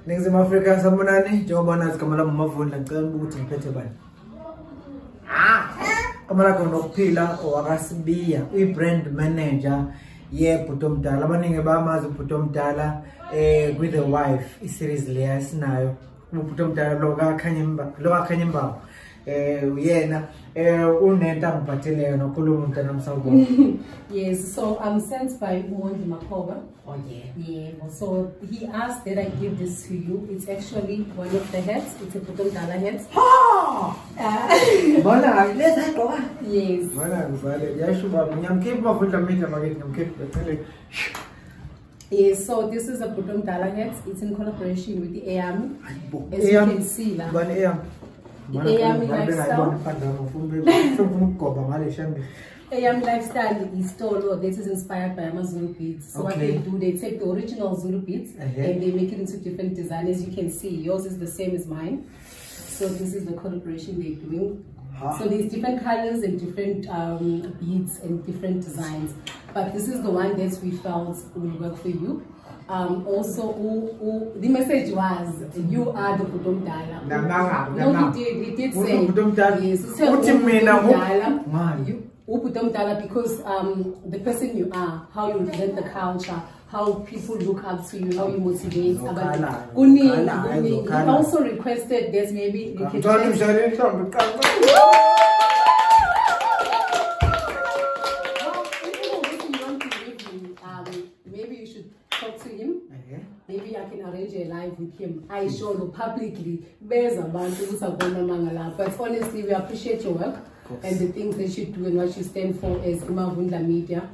Ningizimu Afrika sambonani njengoba nazi kamala Mavundla ngicela ukuthi ngiphethe bani. Kamala konokuphila owakasibiya uyi-brand manager yebhuti omdala. Abaningi bamazi ubhuti omdala with the wife iseries leya sinayo. Ubhuti omdala lo kakhanya imbawu. Uyena unento angiphatheleyo nokhuluma mntana msawubona. Yes, so I'm sent by Mavundla. Oh yeah. Yeah, so he asked that I give this to you. It's actually one of the heads. It's a Bhuti Omdala head. Bona let's go. Yes. Bona ngivale. Yashuba ngiyamkhipha Mavundla media market ngiyamkhipha. Yes, so this is a Bhuti Omdala head. It's in collaboration with the ARMY. As you can see now. The ARMY lifestyle. ARMY lifestyle is told, this is inspired by Zulu beads. So what they do, they take the original Zulu beads and they make it into different designs. As you can see, yours is the same as mine. So this is the collaboration they're doing. So there's different colors and different beads and different designs. But this is the one that we felt will work for you. Also, the message was, you are the Bhuti Omdala. No, he did say, yes, Bhuti Omdala, because the person you are, how you represent the culture, how people look up to you, how you motivate. He also requested that maybe you can maybe you should talk to him. Maybe I can arrange a live with him. I show you publicly. But honestly, we appreciate your work and the things that you do and what you stand for as Mavundla Media.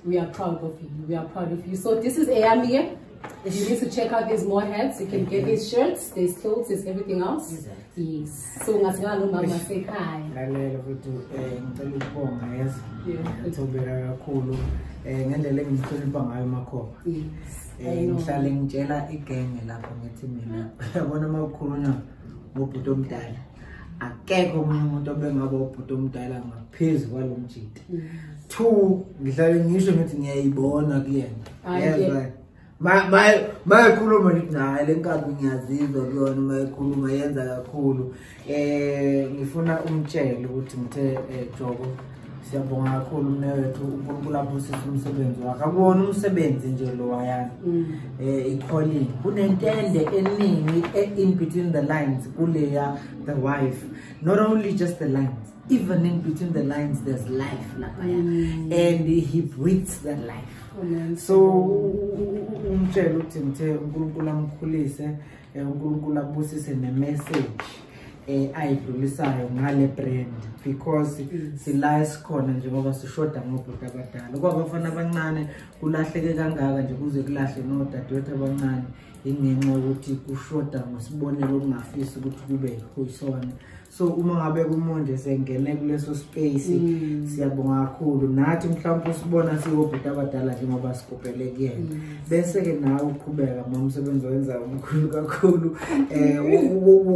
We are proud of you. We are proud of you. So this is ARMY. If you need to check out, there's more hats. You can get these shirts, there's clothes, there's everything else. Yes. So ngasihlalo mama sekhaya. Lalela futhi ngicela ukubonga yazi. Ngithobela kakhulu ngendlela engimhlonipha ngayo Makhoba. Ngihlale ngitshela igenge lapho ngithi mina yabona makukhulunywa ngobhuti omdala. Akekho omunye umuntu obengaba ubhuti omdala ngaphezulu kwalomjidi. 2 ngihlale ngisho ngithi ngiyayibona kuyena. Yes. Mayikhuluma ngithi naye lenkabi ngiyazizwa kuyona mayikhuluma yenza kakhulu. Ngifuna umtshele ukuthi ngithe Joko siyabonga kakhulu mnewethu uNkulunkulu aphosisa umsebenzi wakhe. Akubona umsebenzi nje lo wayana. Ikholini kunentende eningi in between the lines kuleya the wife. Not only just the lines, even in between the lines there's life lapha. And he breathes that life. So umtshela ukuthi ngithe uNkulunkulu amkhulise, uNkulunkulu abusise ne-message ayidlulisayo ngale brand, because sila esikhona njengoba sishoda ngobhuti abadala. Kwabafana abancane kulahleke kangaka nje kuze kulahle nodadewethu abancane ingenxa yokuthi kushoda ngosibonelo okungafisi ukuthi kube kuyisona. So uma ngabe kumonje sengene kuleso space siyabonga kakhulu nathi mhlawumbe usibona siyobhuti abadala nje ngoba sikopele kuyena. Bese ke nawe uqhubeka ngomsebenzi owenza omkhulu kakhulu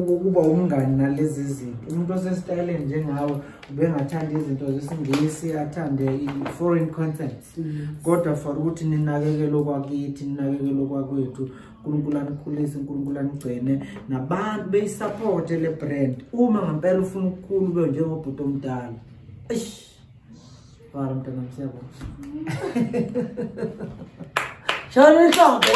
ukuba umngani nalezi zinto. Umuntu osesitayeleni njengawe ubengathanda izinto zesingisi, athande foreign content. Kodwa for ukuthi ninakekele okwakithi, ninakekele okwakwethu, uNkulunkulu anikhulise, uNkulunkulu anigcine nabantu beyisupport le brand. Uma ngempela ufuna ukukhulu ube njengobhuti omdala. Para mntana msiyabona. Shona intombi.